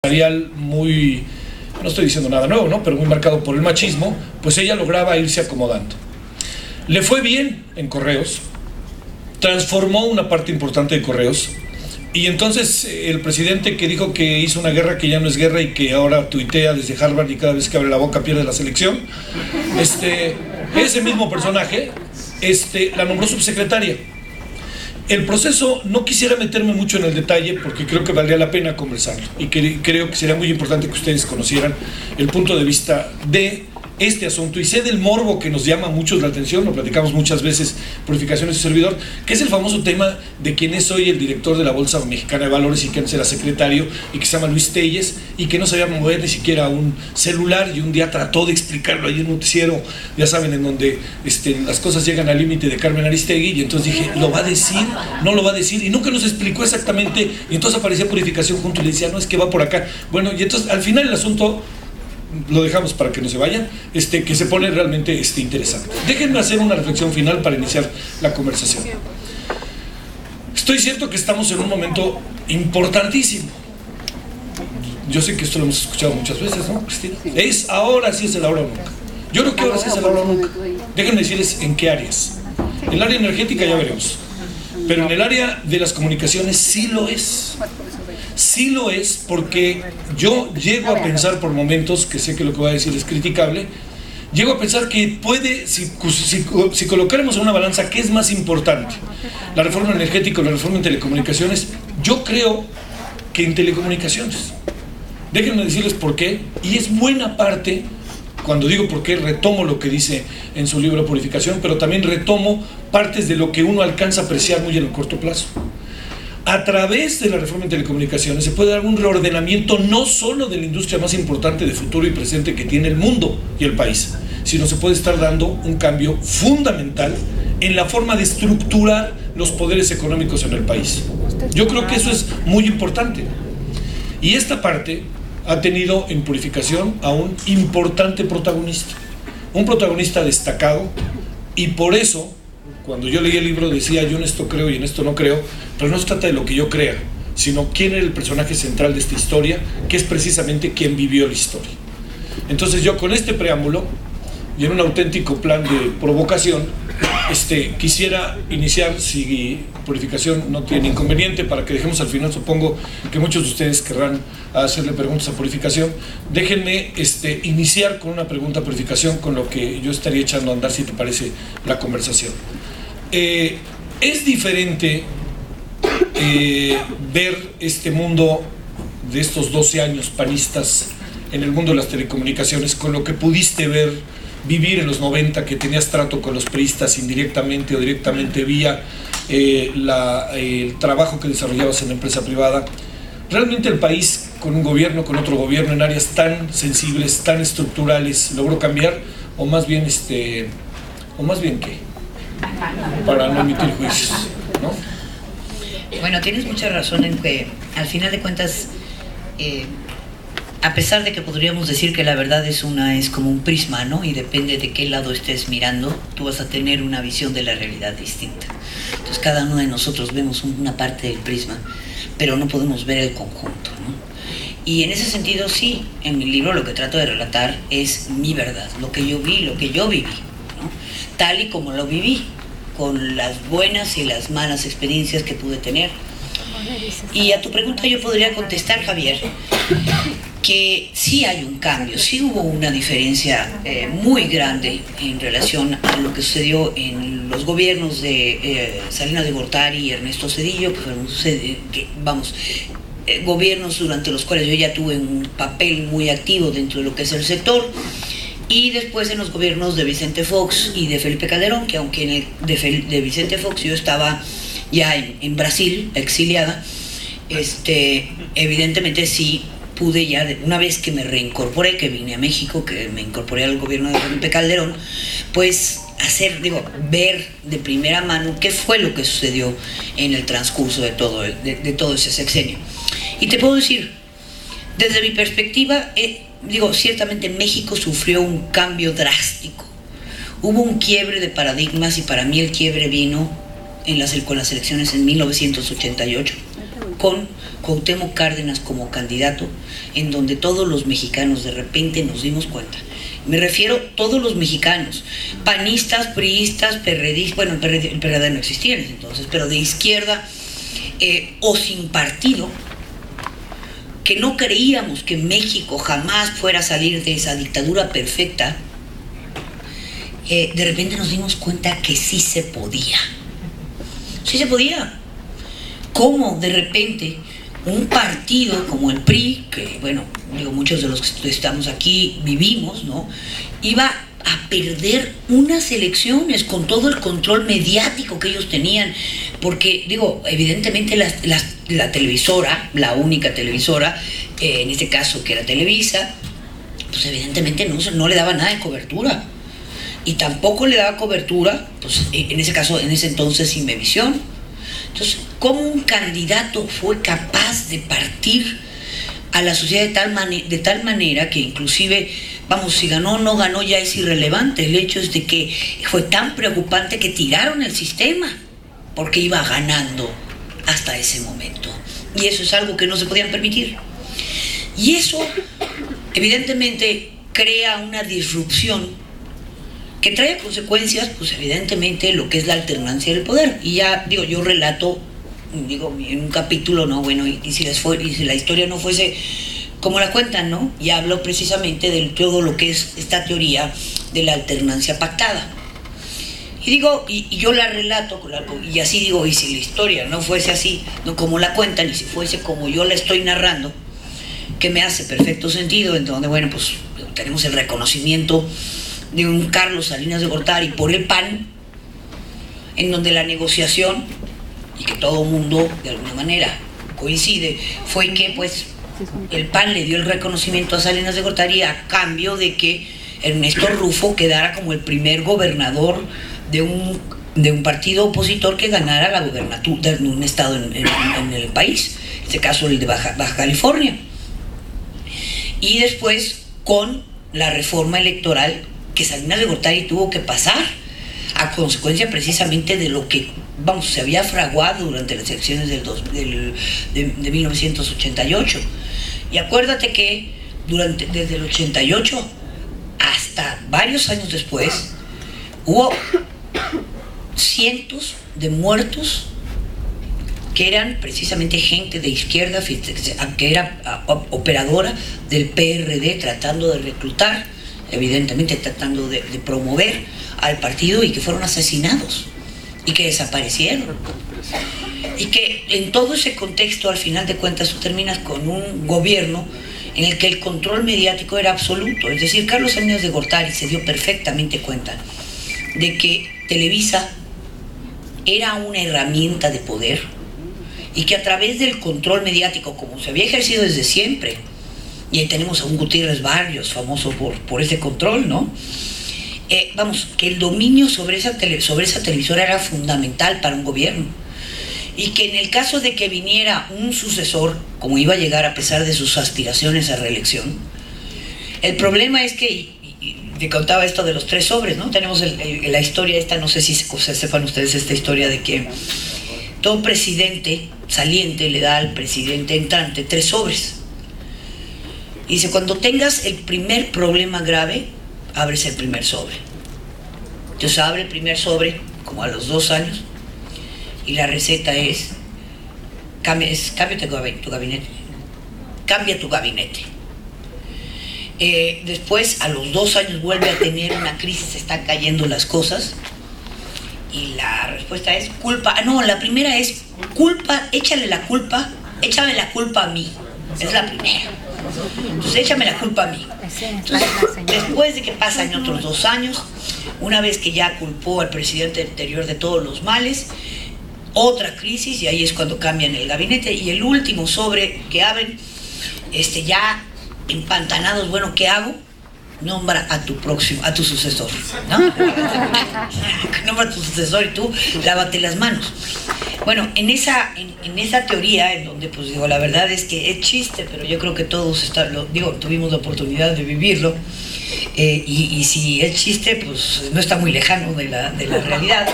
empresarial muy, no estoy diciendo nada nuevo, ¿no? Pero muy marcado por el machismo, pues ella lograba irse acomodando. Le fue bien en Correos, transformó una parte importante de Correos, y entonces el presidente que dijo que hizo una guerra que ya no es guerra y que ahora tuitea desde Harvard y cada vez que abre la boca pierde la selección, ese mismo personaje la nombró subsecretaria. El proceso, no quisiera meterme mucho en el detalle porque creo que valdría la pena conversarlo y creo que sería muy importante que ustedes conocieran el punto de vista de este asunto, y sé del morbo que nos llama a muchos la atención, lo platicamos muchas veces, Purificaciones y su servidor, que es el famoso tema de quién es hoy el director de la Bolsa Mexicana de Valores y que antes era secretario, y que se llama Luis Telles, y que no sabía mover ni siquiera un celular, y un día trató de explicarlo ahí en un noticiero, ya saben, en donde las cosas llegan al límite de Carmen Aristegui, y entonces dije, ¿lo va a decir? ¿No lo va a decir? Y nunca nos explicó exactamente, y entonces aparecía Purificación junto y le decía, no, es que va por acá. Bueno, y entonces al final el asunto lo dejamos para que no se vayan, que se pone realmente interesante. Déjenme hacer una reflexión final para iniciar la conversación. Estoy cierto que estamos en un momento importantísimo. Yo sé que esto lo hemos escuchado muchas veces, ¿no, Cristina? Ahora sí es el ahora o nunca. Yo creo que ahora sí es el ahora o nunca. Déjenme decirles en qué áreas. En el área energética ya veremos, pero en el área de las comunicaciones sí lo es. Sí lo es, porque yo llego a pensar por momentos, que sé que lo que voy a decir es criticable, llego a pensar que puede, si colocáramos en una balanza qué es más importante, la reforma energética o la reforma en telecomunicaciones, yo creo que en telecomunicaciones. Déjenme decirles por qué, y es buena parte, cuando digo por qué, retomo lo que dice en su libro Purificación, pero también retomo partes de lo que uno alcanza a apreciar muy en el corto plazo. A través de la reforma en telecomunicaciones se puede dar un reordenamiento no solo de la industria más importante de futuro y presente que tiene el mundo y el país, sino se puede estar dando un cambio fundamental en la forma de estructurar los poderes económicos en el país. Yo creo que eso es muy importante. Y esta parte ha tenido en Purificación a un importante protagonista, un protagonista destacado, y por eso, cuando yo leí el libro decía, yo en esto creo y en esto no creo, pero no se trata de lo que yo crea, sino quién era el personaje central de esta historia, que es precisamente quien vivió la historia. Entonces yo con este preámbulo, y en un auténtico plan de provocación, quisiera iniciar, si Purificación no tiene inconveniente, para que dejemos al final, supongo que muchos de ustedes querrán hacerle preguntas a Purificación, déjenme iniciar con una pregunta a Purificación, con lo que yo estaría echando a andar, si te parece, la conversación. Es diferente ver este mundo de estos 12 años panistas en el mundo de las telecomunicaciones con lo que pudiste vivir en los 90, que tenías trato con los priistas indirectamente o directamente vía el trabajo que desarrollabas en la empresa privada. ¿Realmente el país, con un gobierno, con otro gobierno, en áreas tan sensibles, tan estructurales, logró cambiar? ¿O más bien qué? Para no emitir juicios, ¿no? Bueno, tienes mucha razón en que, al final de cuentas, a pesar de que podríamos decir que la verdad es como un prisma, ¿no? Y depende de qué lado estés mirando, tú vas a tener una visión de la realidad distinta. Entonces, cada uno de nosotros vemos una parte del prisma, pero no podemos ver el conjunto, ¿no? Y en ese sentido, sí, en mi libro lo que trato de relatar es mi verdad, lo que yo vi, lo que yo viví, ¿no? Tal y como lo viví, con las buenas y las malas experiencias que pude tener. Y a tu pregunta yo podría contestar, Javier, que sí hay un cambio, sí hubo una diferencia muy grande en relación a lo que sucedió en los gobiernos de Salinas de Gortari y Ernesto Zedillo, que fueron gobiernos durante los cuales yo ya tuve un papel muy activo dentro de lo que es el sector, y después en los gobiernos de Vicente Fox y de Felipe Calderón, que aunque en el de Vicente Fox yo estaba ya en Brasil, exiliada, evidentemente sí pude ya, una vez que me reincorporé, que vine a México, que me incorporé al gobierno de Felipe Calderón, pues ver de primera mano qué fue lo que sucedió en el transcurso de todo ese sexenio. Y te puedo decir, desde mi perspectiva, ciertamente México sufrió un cambio drástico. Hubo un quiebre de paradigmas, y para mí el quiebre vino con las elecciones en 1988, con Cuauhtémoc Cárdenas como candidato, en donde todos los mexicanos de repente nos dimos cuenta. Me refiero a todos los mexicanos, panistas, priistas, perredistas, bueno, el PRD no existía en ese entonces, pero de izquierda o sin partido, que no creíamos que México jamás fuera a salir de esa dictadura perfecta, de repente nos dimos cuenta que sí se podía. Sí se podía. ¿Cómo de repente un partido como el PRI, que bueno, digo, muchos de los que estamos aquí vivimos, ¿no?, iba a perder unas elecciones con todo el control mediático que ellos tenían? Porque, digo, evidentemente la televisora, la única televisora, en este caso que era Televisa, pues evidentemente no le daba nada de cobertura. Y tampoco le daba cobertura, pues en ese caso, en ese entonces, Imevisión. Entonces, ¿cómo un candidato fue capaz de partir a la sociedad de tal manera que inclusive, vamos, si ganó o no ganó ya es irrelevante? El hecho es de que fue tan preocupante que tiraron el sistema, porque iba ganando hasta ese momento. Y eso es algo que no se podían permitir. Y eso, evidentemente, crea una disrupción que trae consecuencias, pues evidentemente, lo que es la alternancia del poder. Y ya, digo, yo relato, digo, en un capítulo, ¿no? Bueno, y si la historia no fuese como la cuentan, ¿no? Y hablo precisamente de todo lo que es esta teoría de la alternancia pactada. Y digo, y yo la relato, y así digo, y si la historia no fuese así, no como la cuentan, y si fuese como yo la estoy narrando, que me hace perfecto sentido, en donde, bueno, pues tenemos el reconocimiento de un Carlos Salinas de Gortari por el PAN, en donde la negociación, y que todo mundo de alguna manera coincide, fue que pues el PAN le dio el reconocimiento a Salinas de Gortari a cambio de que Ernesto Rufo quedara como el primer gobernador de un partido opositor que ganara la gobernatura de un estado en el país, en este caso el de Baja California. Y después, con la reforma electoral que Salinas de Gortari tuvo que pasar a consecuencia precisamente de lo que, vamos, se había fraguado durante las elecciones de 1988. Y acuérdate que desde el 88 hasta varios años después hubo cientos de muertos que eran precisamente gente de izquierda, que era operadora del PRD, tratando de reclutar, evidentemente tratando de promover al partido, y que fueron asesinados y que desaparecieron. Y que en todo ese contexto, al final de cuentas, tú terminas con un gobierno en el que el control mediático era absoluto. Es decir, Carlos Salinas de Gortari se dio perfectamente cuenta de que Televisa era una herramienta de poder, y que a través del control mediático, como se había ejercido desde siempre, y ahí tenemos a un Gutiérrez Barrios, famoso por ese control, ¿no? Vamos, que el dominio sobre esa televisora era fundamental para un gobierno. Y que en el caso de que viniera un sucesor, como iba a llegar a pesar de sus aspiraciones a reelección, el problema es que, y te contaba esto de los 3 sobres, ¿no? Tenemos la historia esta, no sé si sepan ustedes esta historia de que todo presidente saliente le da al presidente entrante 3 sobres. Y dice, cuando tengas el primer problema grave, abres el primer sobre. Entonces abre el primer sobre, como a los 2 años, y la receta es, cambia tu gabinete. Cambia tu gabinete. Después, a los 2 años, vuelve a tener una crisis, se están cayendo las cosas, y la respuesta es culpa. No, la primera es culpa, échame la culpa a mí. Es la primera. Entonces, échame la culpa a mí. Entonces, después de que pasan otros 2 años, una vez que ya culpó al presidente anterior de todos los males, otra crisis, y ahí es cuando cambian el gabinete. Y el último sobre que abren, ya empantanados, bueno, ¿qué hago? Nombra a tu sucesor, ¿no? Nombra a tu sucesor y tú lávate las manos. Bueno, en esa teoría, en donde, pues digo, la verdad es que es chiste, pero yo creo que todos tuvimos la oportunidad de vivirlo, y si es chiste, pues no está muy lejano de la realidad.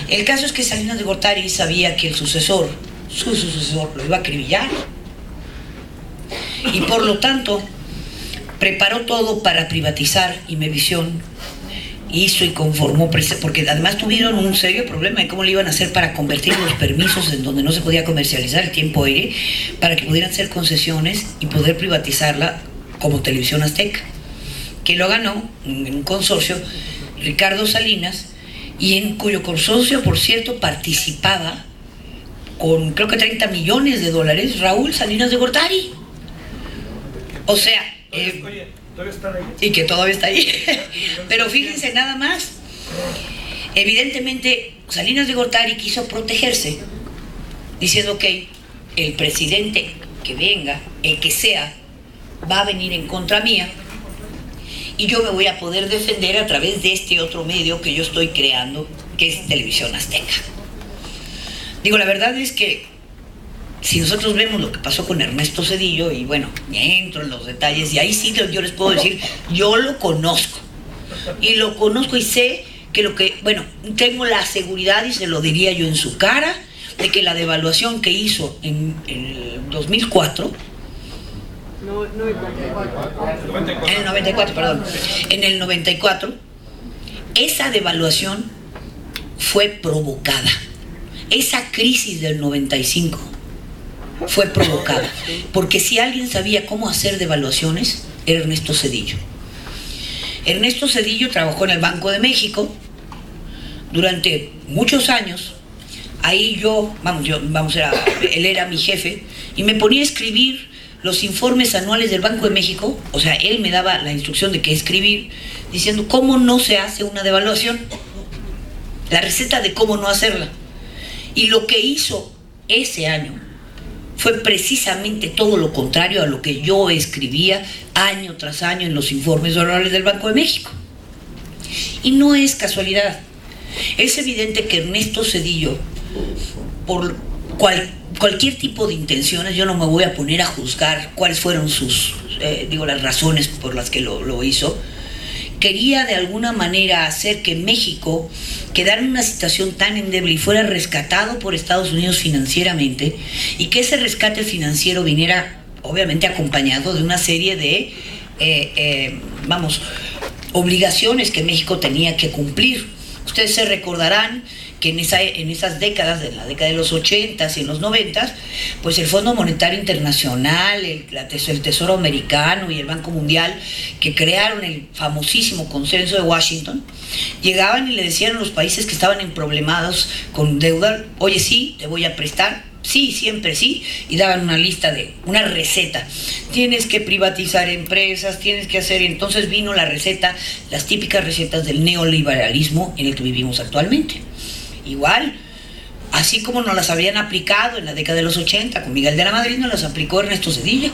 El caso es que Salinas de Gortari sabía que el sucesor, su sucesor lo iba a acribillar. Y por lo tanto, preparó todo para privatizar Imevisión, hizo y conformó, porque además tuvieron un serio problema de cómo le iban a hacer para convertir los permisos en donde no se podía comercializar el tiempo aire, para que pudieran ser concesiones y poder privatizarla como Televisión Azteca, que lo ganó en un consorcio Ricardo Salinas, y en cuyo consorcio, por cierto, participaba con creo que 30 millones de dólares Raúl Salinas de Gortari. O sea, oye, ¿todavía están ahí? y que todavía está ahí. Pero fíjense nada más, evidentemente Salinas de Gortari quiso protegerse diciendo que el presidente que venga, el que sea, va a venir en contra mía y yo me voy a poder defender a través de este otro medio que yo estoy creando, que es Televisión Azteca. Digo, la verdad es que si nosotros vemos lo que pasó con Ernesto Zedillo, y bueno, entro en los detalles, y ahí sí yo les puedo decir, yo lo conozco y sé que bueno, tengo la seguridad, y se lo diría yo en su cara, de que la devaluación que hizo en el 2004, en el 94, esa devaluación fue provocada. Esa crisis del 95 fue provocada, porque si alguien sabía cómo hacer devaluaciones, era Ernesto Zedillo. Ernesto Zedillo trabajó en el Banco de México durante muchos años. Ahí él era mi jefe, y me ponía a escribir los informes anuales del Banco de México. O sea, él me daba la instrucción de qué escribir, diciendo cómo no se hace una devaluación, la receta de cómo no hacerla. Y lo que hizo ese año fue precisamente todo lo contrario a lo que yo escribía año tras año en los informes anuales del Banco de México. Y no es casualidad. Es evidente que Ernesto Zedillo, por cualquier tipo de intenciones, yo no me voy a poner a juzgar cuáles fueron las razones por las que lo hizo, quería de alguna manera hacer que México quedara en una situación tan endeble y fuera rescatado por Estados Unidos financieramente, y que ese rescate financiero viniera obviamente acompañado de una serie de obligaciones que México tenía que cumplir. Ustedes se recordarán que en esas décadas, en la década de los 80s y en los 90s, pues el Fondo Monetario Internacional, el Tesoro Americano y el Banco Mundial, que crearon el famosísimo Consenso de Washington, llegaban y le decían a los países que estaban emproblemados con deuda: oye, sí, te voy a prestar, sí, siempre sí, y daban una receta. Tienes que privatizar empresas, tienes que hacer. Entonces vino la receta, las típicas recetas del neoliberalismo en el que vivimos actualmente. Igual, así como nos las habían aplicado en la década de los 80 con Miguel de la Madrid, nos las aplicó Ernesto Zedillo.